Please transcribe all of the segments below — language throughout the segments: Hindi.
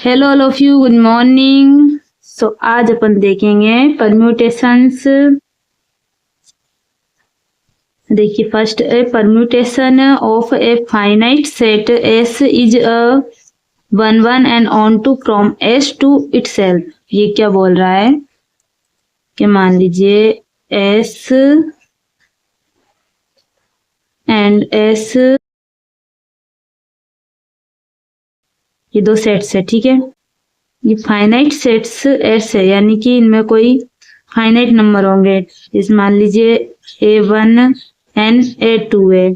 Hello all of you, good morning. So आज अपन देखेंगे परम्यूटेशंस। देखिए, first a permutation of a finite set S is a one and onto from S to itself. ये क्या बोल रहा है कि मान लीजिए एस एंड एस, ये दो सेट्स है, ठीक है। ये फाइनाइट सेट्स एस है, यानी कि इनमें कोई फाइनाइट नंबर होंगे। जैसे मान लीजिए A1 एंड A2 है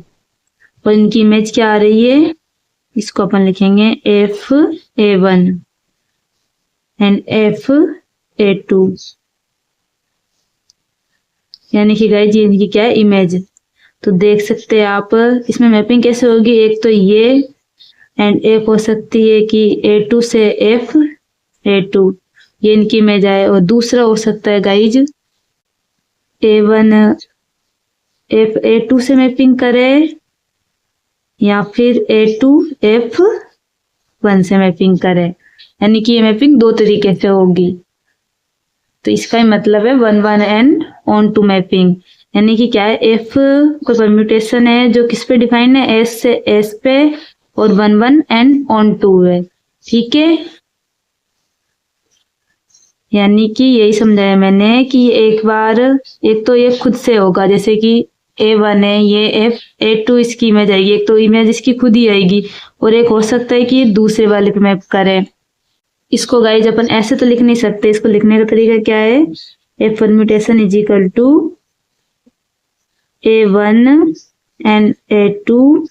और इनकी इमेज क्या आ रही है, इसको अपन लिखेंगे FA1 एंड FA2, यानी कि गाइस ये इनकी क्या है, इमेज। तो देख सकते हैं आप इसमें मैपिंग कैसे होगी। एक तो ये एंड एक हो सकती है कि A2 से FA2, ये इनकी इमेज आए। और दूसरा हो सकता है गाइज A1 FA2 से मैपिंग करे या फिर A2 F1 से मैपिंग करे, यानी कि ये मैपिंग दो तरीके से होगी। तो इसका ही मतलब है 1 एंड ऑन टू मैपिंग, यानी कि क्या है, F कोई परम्यूटेशन है जो किस पे डिफाइन है, S से S पे, और 1 एंड ऑन टू है, ठीक है। यानी कि यही समझाया मैंने कि एक बार एक तो ये खुद से होगा, जैसे कि A1 है, ये A2 इसकी इमेज आएगी, एक तो इमेज इसकी खुद ही आएगी, और एक हो सकता है कि ये दूसरे वाले पे मैप करे। इसको गाइज अपन ऐसे तो लिख नहीं सकते, इसको लिखने का तरीका क्या है, a permutation is equal to A1 and A2,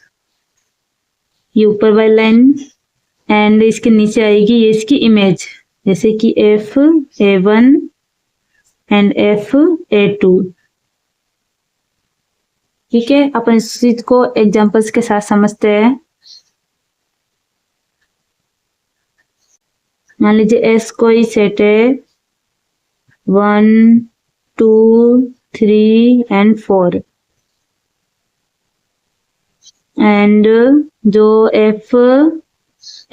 ये ऊपर वाली लाइन, एंड इसके नीचे आएगी ये इसकी इमेज, जैसे कि FA1 एंड FA2, ठीक है। अपन इस चीज को एग्जांपल्स के साथ समझते हैं। मान लीजिए S कोई सेट है 1 2 3 एंड 4, एंड जो F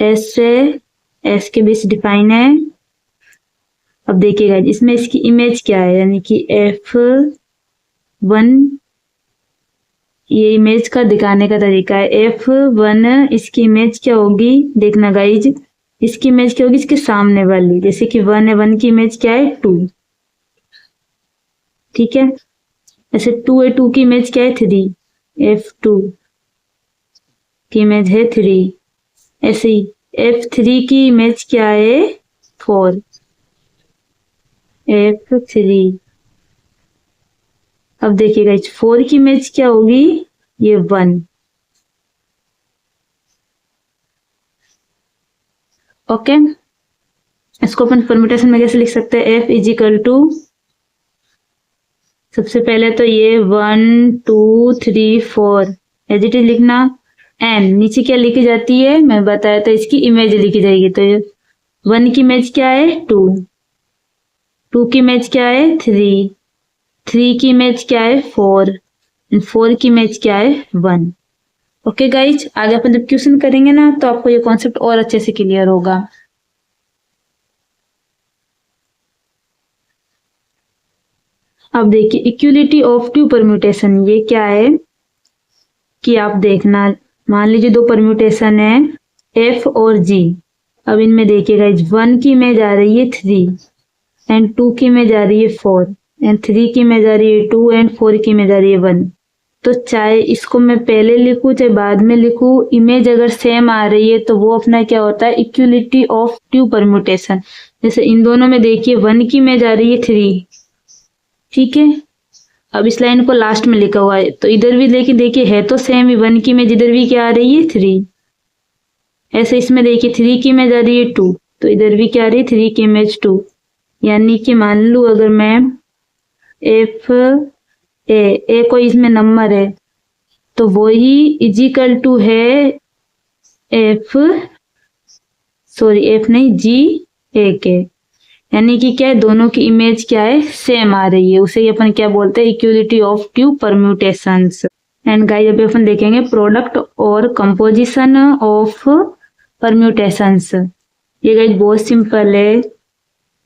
S से S के बीच डिफाइन है। अब देखिएगा इसमें इसकी इमेज क्या है, यानी कि F1, ये इमेज का दिखाने का तरीका है। F1 इसकी इमेज क्या होगी, देखना गाइज, इसकी इमेज क्या होगी, इसके सामने वाली, जैसे कि 1 है, 1 की इमेज क्या है, 2, ठीक है। ऐसे 2 है, 2 की इमेज क्या है, 3, F2 की इमेज है 3। ऐसे ही F3 की इमेज क्या है, 4, F3। अब देखिएगा 4 की इमेज क्या होगी, ये 1, ओके। इसको अपन परम्यूटेशन में कैसे लिख सकते हैं, F इज इक्वल टू, सबसे पहले तो ये 1 2 3 4 एज इट इज लिखना, एंड नीचे क्या लिखी जाती है, मैं बताया था, इसकी इमेज लिखी जाएगी। तो 1 की इमेज क्या है, 2, 2 की इमेज क्या है, 3, 3 की इमेज क्या है, 4, एंड 4 की इमेज क्या है, 1। ओके गाइज, आगे अपन जब क्वेश्चन करेंगे ना तो आपको ये कॉन्सेप्ट और अच्छे से क्लियर होगा। अब देखिए इक्वलिटी ऑफ टू परम्यूटेशन, ये क्या है कि आप देखना, मान लीजिए दो परम्यूटेशन है F और G। अब इनमें देखिएगा 1 की इमेज आ रही है 3, एंड 2 की इमेज आ रही है 4, एंड 3 की इमेज आ रही है 2, एंड 4 की इमेज आ रही है 1। तो चाहे इसको मैं पहले लिखूं चाहे बाद में लिखूं, इमेज अगर सेम आ रही है तो वो अपना क्या होता है, इक्वलिटी ऑफ टू परम्यूटेशन। जैसे इन दोनों में देखिए 1 की इमेज आ रही है 3, ठीक है। अब इस लाइन को लास्ट में लिखा हुआ है, तो इधर भी लेकिन देखिए है तो सेम ही, 1 की इमेज इधर भी क्या आ रही है, 3। ऐसे इसमें देखिए 3 की इमेज आ रही है 2, तो इधर भी क्या आ रही है, 3 की इमेज 2। यानी कि मान लू अगर मैं ए कोई इसमें नंबर है तो वो ही इजिकल टू है F नहीं, G के, यानी कि क्या है, दोनों की इमेज क्या है, सेम आ रही है। उसे ही अपन क्या बोलते हैं, equality of two permutations. And guys अभी अपन देखेंगे प्रोडक्ट और कंपोजिशन ऑफ परम्यूटेशंस। ये गाइस बहुत सिंपल है।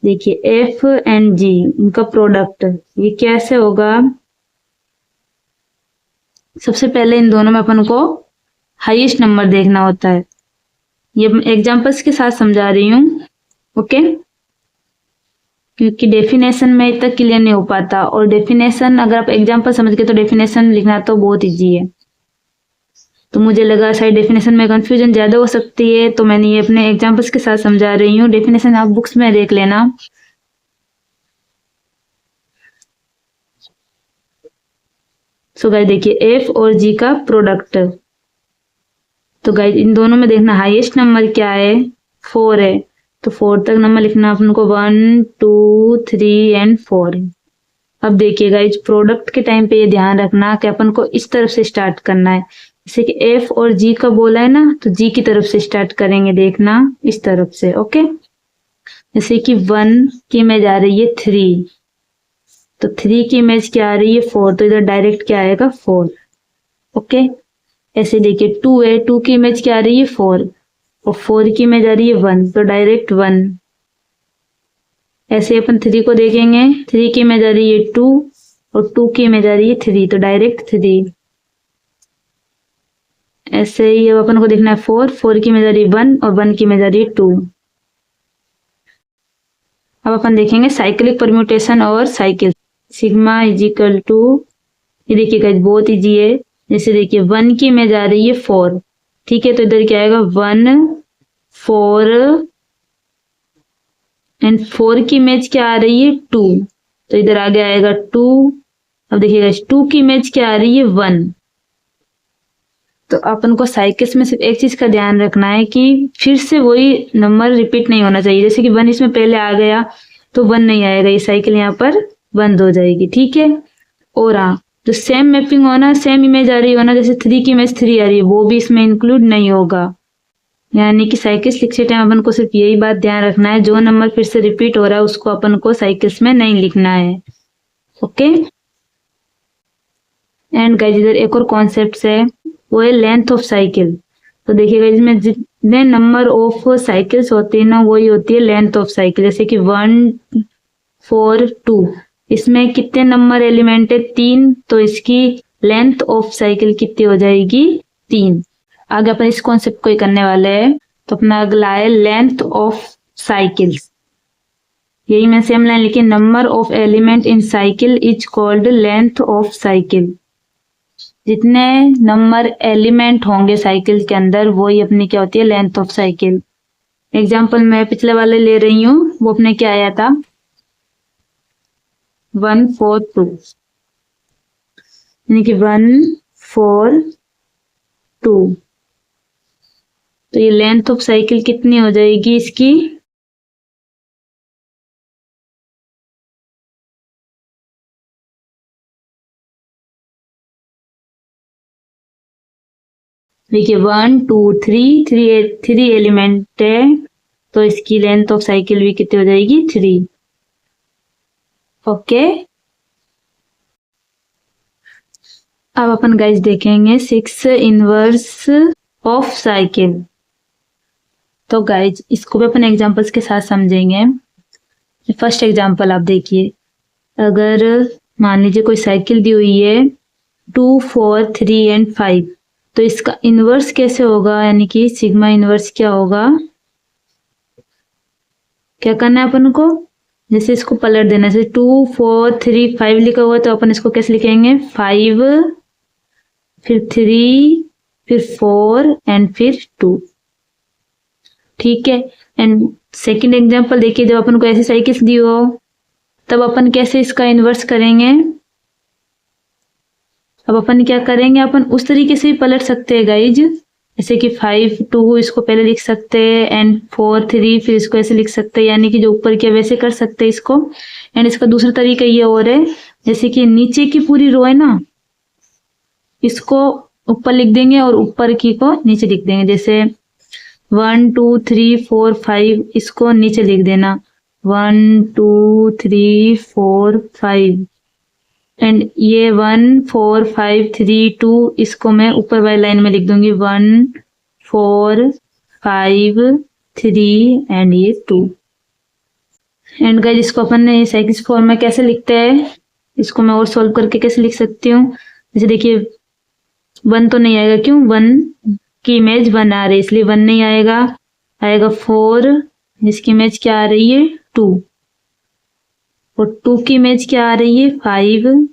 देखिए एफ एंड जी इनका प्रोडक्ट, ये कैसे होगा? सबसे पहले इन दोनों में अपन को हाईएस्ट नंबर देखना होता है। ये एग्जांपल्स के साथ समझा रही हूँ, ओके? क्योंकि डेफिनेशन में इतना क्लियर नहीं हो पाता, और डेफिनेशन अगर आप एग्जांपल समझ गए तो डेफिनेशन लिखना तो बहुत इजी है। तो मुझे लगा शायद डेफिनेशन में कंफ्यूजन ज्यादा हो सकती है, तो मैंने ये अपने एग्जांपल्स के साथ समझा रही हूँ। डेफिनेशन आप बुक्स में देख लेना। सो गाइस देखिए एफ और जी का प्रोडक्ट, तो गाइस इन दोनों में देखना हाईएस्ट नंबर क्या है, 4 है। तो 4 तक नंबर लिखना अपन को, 1 2 3 एंड 4। अब देखिए गाइस प्रोडक्ट के टाइम पे ये ध्यान रखना कि अपन को इस तरफ से स्टार्ट करना है। जैसे कि एफ और जी का बोला है ना, तो जी की तरफ से स्टार्ट करेंगे, देखना इस तरफ से, ओके? जैसे कि 1 की इमेज आ रही है 3, तो 3 की इमेज क्या आ रही है 4, तो इधर डायरेक्ट क्या आएगा 4, ओके? ऐसे देखिए 2 है, 2 की इमेज क्या आ रही है 4, और 4 की इमेज आ रही है 1, तो डायरेक्ट 1। ऐसे अपन 3 को देखेंगे, 3 की इमेज आ रही है 2, और 2 की इमेज आ रही है 3, तो डायरेक्ट 3। ऐसे ही अब अपन को देखना है 4, 4 की इमेज आ रही है 1, और 1 की इमेज आ रही है 2। अब अपन देखेंगे साइक्लिक परम्यूटेशन और cycle. Sigma is equal to, ये देखिएगा बहुत इजी है। जैसे देखिए 1 की इमेज आ रही है 4, ठीक है? तो इधर क्या आएगा 1 4, एंड 4 की इमेज क्या आ रही है 2, तो इधर आगे आएगा 2। अब देखिएगा 2 की इमेज क्या आ रही है 1। तो अपन को साइकिल्स में सिर्फ एक चीज का ध्यान रखना है कि फिर से वही नंबर रिपीट नहीं होना चाहिए। जैसे कि 1 इसमें पहले आ गया तो 1 नहीं आएगा, ये साइकिल यहाँ पर बंद हो जाएगी, ठीक है? और हाँ, जो सेम मैपिंग होना, सेम इमेज आ रही होना, जैसे 3 की इमेज 3 आ रही है, वो भी इसमें इंक्लूड नहीं होगा। यानी कि साइकिल्स लिखते टाइम अपन को सिर्फ यही बात ध्यान रखना है, जो नंबर फिर से रिपीट हो रहा है उसको अपन को साइकिल्स में नहीं लिखना है, ओके? एंड गाइस इधर एक और कॉन्सेप्ट है, वो है लेंथ ऑफ साइकिल। तो देखिएगा इसमें जितने नंबर ऑफ साइकिल्स होते हैं ना, वही होती है लेंथ ऑफ साइकिल। जैसे कि 1 4 2, इसमें कितने नंबर एलिमेंट है 3, तो इसकी लेंथ ऑफ साइकिल कितनी हो जाएगी 3। आगे अपन इस कॉन्सेप्ट को ही करने वाले हैं। तो अपना अगला है लेंथ ऑफ साइकिल्स। यही मैं सेम लाइन लिखी, number of element in cycle is called length of cycle. जितने नंबर एलिमेंट होंगे साइकिल के अंदर, वही अपनी क्या होती है लेंथ ऑफ साइकिल। एग्जाम्पल मैं पिछले वाले ले रही हूँ, वो अपने क्या आया था 1 4 2, यानी कि 1 4 2। तो ये लेंथ ऑफ साइकिल कितनी हो जाएगी इसकी, देखिए 1 2 3 3 एलिमेंट है, तो इसकी लेंथ ऑफ साइकिल भी कितनी हो जाएगी 3, ओके? अब अपन गाइस देखेंगे 6 इनवर्स ऑफ साइकिल। तो गाइस इसको भी अपन एग्जांपल्स के साथ समझेंगे। फर्स्ट एग्जांपल आप देखिए, अगर मान लीजिए कोई साइकिल दी हुई है 2 4 3 एंड 5, तो इसका इनवर्स कैसे होगा, यानी कि सिग्मा इनवर्स क्या होगा, क्या करना है अपन को, जैसे इसको पलट देना, जैसे 2 4 3 5 लिखा हुआ है, तो अपन इसको कैसे लिखेंगे 5 फिर 3 फिर 4 एंड फिर 2, ठीक है? एंड सेकंड एग्जांपल देखिए, जब अपन को ऐसी साइकिल्स दी हो, तब अपन कैसे इसका इन्वर्स करेंगे। अब अपन क्या करेंगे, अपन उस तरीके से भी पलट सकते हैं गाइज, जैसे कि 5 2 इसको पहले लिख सकते हैं, एंड 4 3 फिर इसको ऐसे लिख सकते हैं, यानी कि जो ऊपर किया वैसे कर सकते हैं इसको। एंड इसका दूसरा तरीका ये और है, जैसे कि नीचे की पूरी रो है ना, इसको ऊपर लिख देंगे और ऊपर की को नीचे लिख देंगे। जैसे 1 2 3 4 5 इसको नीचे लिख देना 1 2 3 4 5, एंड ये 1 4 5 3 2 इसको मैं ऊपर वाली लाइन में लिख दूंगी 1 4 5 3 एंड ये 2। एंड गाइस इसको अपन साइकिल्स फॉर्म में कैसे लिखते हैं, इसको मैं और सॉल्व करके कैसे लिख सकती हूँ। जैसे देखिए 1 तो नहीं आएगा, क्यों, 1 की इमेज 1 आ रही है इसलिए 1 नहीं आएगा। आएगा 4, जिसकी इमेज क्या आ रही है 2, और 2 की इमेज क्या आ रही है 5,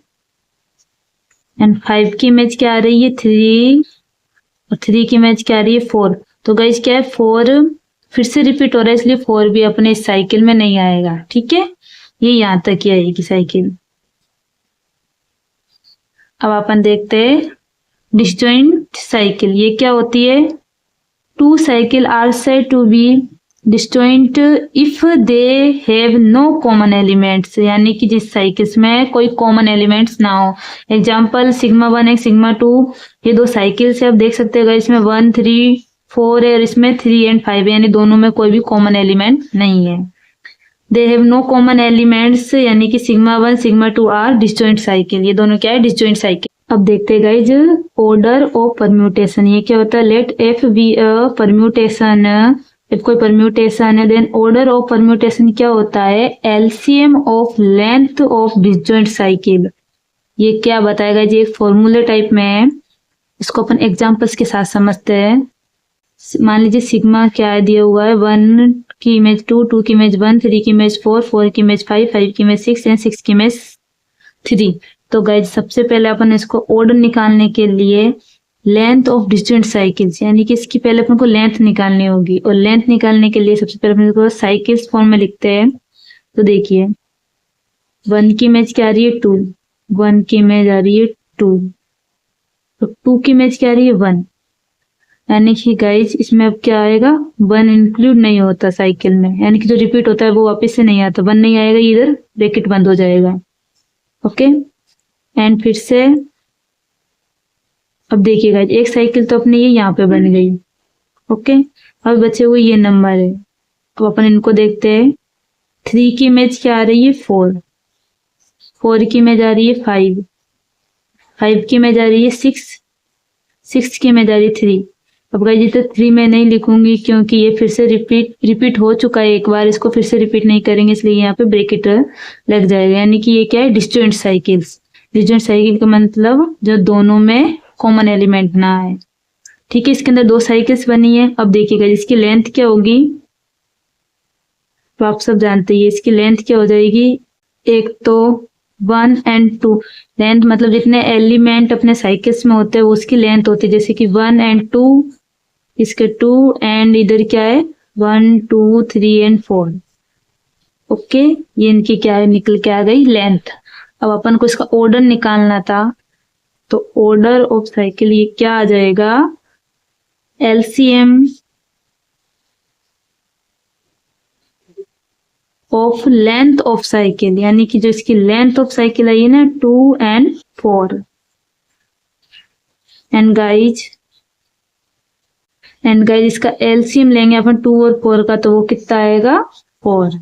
एंड 5 की इमेज क्या आ रही है 3, और 3 की इमेज क्या आ रही है 4। तो गाइस क्या है 4 फिर से रिपीट हो रहा है इसलिए 4 भी अपने इस साइकिल में नहीं आएगा। ठीक है, ये यहाँ तक ही आएगी साइकिल। अब अपन देखते हैं डिसजॉइंट साइकिल, ये क्या होती है। 2 cycle are said to be disjoint if they have no common elements, यानी कि जिस साइकिल्स में कोई कॉमन एलिमेंट्स ना हो। एग्जाम्पल सिग्मा 1 है, सिग्मा 2, ये 2 साइकिल्स है। आप देख सकते हैं इसमें 1 3 4 है और इसमें 3 एंड 5 है, यानी दोनों में कोई भी कॉमन एलिमेंट नहीं है। They have no common elements, यानी कि sigma 1 sigma 2 are disjoint cycle, ये दोनों क्या है डिसजॉइंट साइकिल। अब देखते हैं गाइज ऑर्डर ऑफ परम्यूटेशन, ये क्या होता है। Let f be a permutation, जब कोई परम्यूटेशन है देन ऑर्डर ऑफ परम्यूटेशन क्या होता है, LCM of length of disjoint cycle. ये क्या बताएगा जी, एक फॉर्मूले टाइप में है, इसको अपन एग्जांपल्स के साथ समझते हैं। मान लीजिए सिग्मा क्या दिया हुआ है, 1 की इमेज 2, 2 की इमेज 1, 3 की इमेज 4, 4 की इमेज 5, 5 की इमेज 6 एंड 6 की इमेज 3। तो गाइज सबसे पहले अपन इसको ऑर्डर निकालने के लिए लेंथ ऑफ डिस्टेंट साइकिल्स, यानी कि इसकी पहले अपन को लेंथ निकालनी होगी, और लेंथ निकालने के लिए सबसे पहले अपन इसको साइकिल्स फॉर्म में लिखते हैं। तो देखिए 1 की इमेज क्या आ रही है 2, 1 की इमेज आ रही है 2, तो 2 की इमेज क्या आ रही है 1, यानी कि गाइज इसमें अब क्या आएगा 1 इंक्लूड नहीं होता साइकिल में, यानी कि जो रिपीट होता है वो वापस से नहीं आता, 1 नहीं आएगा, इधर ब्रैकेट बंद हो जाएगा। ओके, एंड फिर से अब देखिएगा एक साइकिल तो अपनी ये यहाँ पे बन गई। ओके, अब बचे हुए ये नंबर है, अब अपन इनको देखते हैं। 3 की इमेज क्या आ रही है 4, 4 की इमेज आ रही है 5, 5 की इमेज आ रही है 6, 6 की इमेज आ रही है 3। अब गाइस तो 3 में नहीं लिखूंगी क्योंकि ये फिर से रिपीट हो चुका है एक बार, इसको फिर से रिपीट नहीं करेंगे इसलिए यहाँ पे ब्रैकेट लग जाएगा, यानी कि ये क्या है डिस्जॉइंट साइकिल्स। डिस्जॉइंट साइकिल का मतलब जो दोनों में कॉमन एलिमेंट ना है। ठीक है, इसके अंदर 2 साइकिल्स बनी है। अब देखिएगा इसकी लेंथ क्या होगी, तो आप सब जानते हैं इसकी लेंथ क्या हो जाएगी, एक तो 1 एंड 2, लेंथ मतलब जितने एलिमेंट अपने साइकिल्स में होते हैं वो उसकी लेंथ होती है, जैसे कि 1 एंड 2, इसके 2 एंड इधर क्या है 1 2 3 एंड 4। ओके, ये इनकी क्या है निकल के आ गई लेंथ। अब अपन को इसका ऑर्डर निकालना था, तो ऑर्डर ऑफ साइकिल ये क्या आ जाएगा, LCM of length of cycle, यानी कि जो इसकी लेंथ ऑफ साइकिल आई है ना 2 एंड 4। एंड गाइज इसका एलसीएम लेंगे अपन 2 और 4 का, तो वो कितना आएगा 4।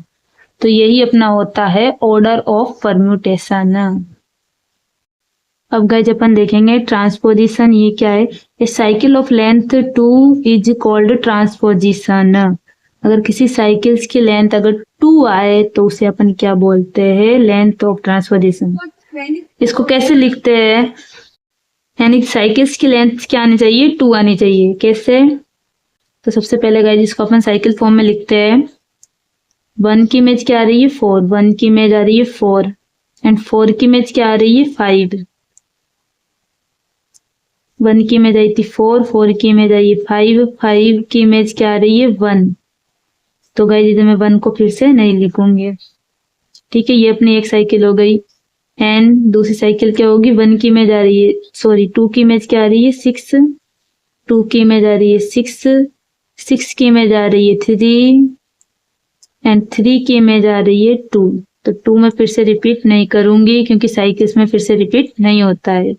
तो यही अपना होता है ऑर्डर ऑफ परम्यूटेशन। अब गाइज अपन देखेंगे ट्रांसपोजिशन, ये क्या है, a cycle of length 2 is called transposition. अगर किसी साइकिल्स की लेंथ अगर 2 आए तो उसे अपन क्या बोलते हैं, लेंथ ऑफ ट्रांसपोजिशन। इसको कैसे लिखते हैं, यानी साइकिल्स की लेंथ क्या आनी चाहिए 2 आनी चाहिए। कैसे, तो सबसे पहले गाइज इसको अपन साइकिल फॉर्म में लिखते हैं। 1 की इमेज क्या आ रही है 4, 1 की इमेज आ रही है 4, एंड 4 की इमेज क्या आ रही है 5, 1 की इमेज आई थी 4, 4 की इमेज आई है 5, 5 की इमेज क्या आ रही है 1। तो गाइस इधर मैं 1 को फिर से नहीं लिखूंगी। ठीक है, ये अपनी एक साइकिल हो गई। एंड दूसरी साइकिल क्या होगी, 1 की इमेज आ रही है, सॉरी 2 की इमेज क्या आ रही है 6, 2 की इमेज आ रही है 6, 6 की इमेज आ रही है 3, एंड 3 की इमेज आ रही है 2। तो 2 में फिर से रिपीट नहीं करूंगी क्योंकि साइकिल्स में फिर से रिपीट नहीं होता है।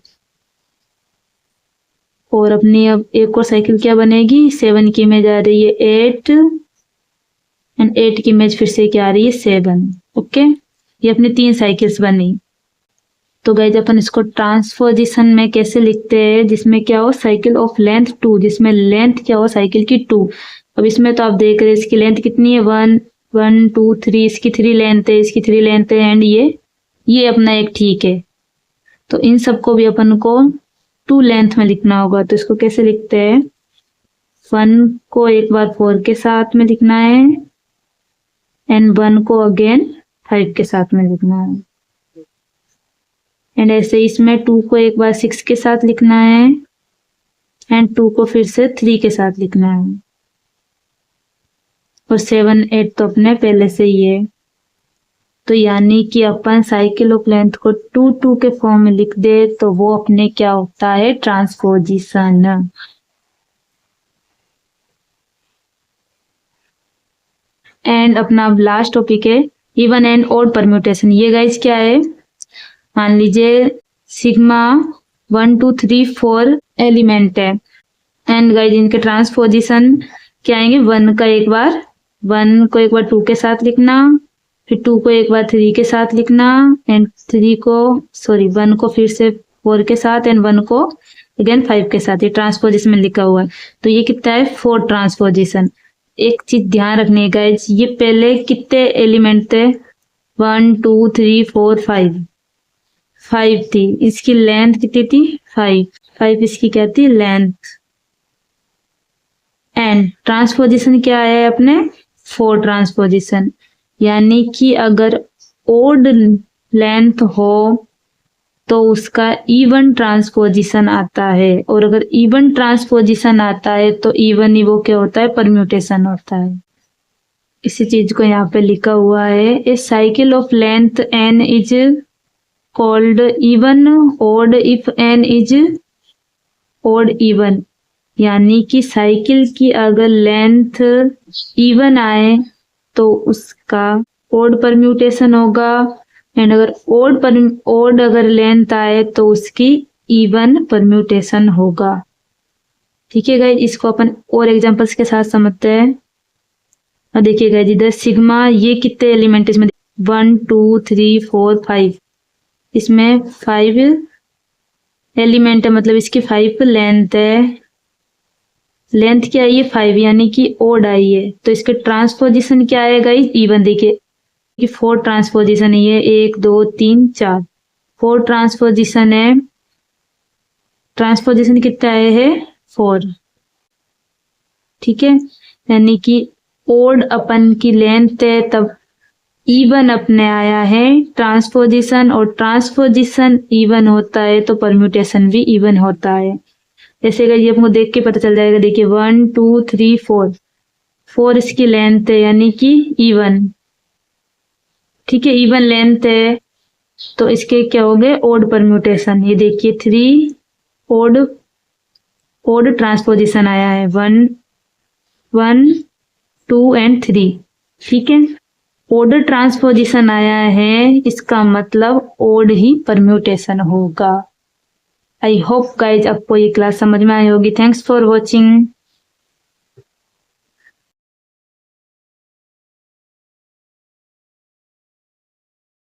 और अपनी अब एक और साइकिल क्या बनेगी, 7 की इमेज आ रही है 8, एंड 8 की इमेज फिर से क्या आ रही है 7। ओके, ये अपनी 3 साइकिल्स बनी। तो गाइज अपन इसको ट्रांसपोजिशन में कैसे लिखते हैं, जिसमें क्या हो साइकिल ऑफ लेंथ 2, जिसमें लेंथ क्या हो साइकिल की 2, अब इसमें तो आप देख रहे हैं इसकी लेंथ कितनी है, 1 1 2 3, इसकी 3 लेंथ है, इसकी 3 लेंथ है, एंड ये अपना एक ठीक है। तो इन सबको भी अपन को 2 लेंथ में लिखना होगा। तो इसको कैसे लिखते हैं, 1 को एक बार 4 के साथ में लिखना है एंड 1 को अगेन 5 के साथ में लिखना है, एंड ऐसे इसमें 2 को एक बार 6 के साथ लिखना है एंड 2 को फिर से 3 के साथ लिखना है, और 7 8 तो अपने पहले से ही है। तो यानी कि अपन साइकिल ऑफ लेंथ को 2 2 के फॉर्म में लिख दे तो वो अपने क्या होता है, ट्रांसपोजिशन। एंड अपना लास्ट टॉपिक है इवन एंड ऑड परम्यूटेशन। ये गाइस क्या है, मान लीजिए सिग्मा 1 2 3 4 एलिमेंट है एंड गाइस इनके ट्रांसपोजिशन क्या आएंगे, 1 को एक बार 2 के साथ लिखना, फिर 2 को एक बार 3 के साथ लिखना एंड 1 को फिर से 4 के साथ एंड 1 को अगेन 5 के साथ। ये ट्रांसपोजिशन में लिखा हुआ है। तो ये कितना है, 4 ट्रांसपोजिशन। एक चीज ध्यान रखने का, ये पहले कितने एलिमेंट थे, 1 2 3 4 5 थी। इसकी लेंथ कितनी थी, 5 इसकी क्या थी, लेंथ। एंड ट्रांसपोजिशन क्या है अपने, 4 ट्रांसपोजिशन। यानी कि अगर ओड लेंथ हो तो उसका इवन ट्रांसपोजिशन आता है, और अगर इवन ट्रांसपोजिशन आता है तो इवन ही वो क्या होता है, परम्यूटेशन होता है। इसी चीज को यहाँ पे लिखा हुआ है, a cycle of length n is called even odd if n is odd even. यानी कि साइकिल की अगर लेंथ इवन आए तो उसका ओड परम्यूटेशन होगा, एंड अगर ओड अगर लेंथ आए तो उसकी इवन परम्यूटेशन होगा। ठीक है गाइस, इसको अपन और एग्जांपल्स के साथ समझते हैं। और देखिए गाइस, इधर सिग्मा ये कितने एलिमेंट इसमें, 1 2 3 4 5, इसमें 5 एलिमेंट है, मतलब इसकी 5 लेंथ है। लेंथ क्या है, ये 5 यानी कि ओड आई है। तो इसके ट्रांसपोजिशन क्या है गाइस, इवन। देखिए कि 4 ट्रांसपोजिशन है, ये 1 2 3 4 4 ट्रांसपोजिशन है। ट्रांसपोजिशन कितना है 4। ठीक है, यानी कि ओड अपन की लेंथ है तब इवन अपने आया है ट्रांसपोजिशन, और ट्रांसपोजिशन इवन होता है तो परम्यूटेशन भी इवन होता है। जैसे ये आपको देख के पता चल जाएगा। देखिए 1 2 3 4 इसकी लेंथ है यानी कि इवन। ठीक है, इवन लेंथ है तो इसके क्या हो गए, ओड परम्यूटेशन। ये देखिए 3 ओड ट्रांसपोजिशन आया है, 1 1 2 एंड 3। ठीक है, ओड ट्रांसपोजिशन आया है, इसका मतलब ओड ही परम्यूटेशन होगा। आई होप गाइज आपको ये क्लास समझ में आई होगी। Thanks for watching.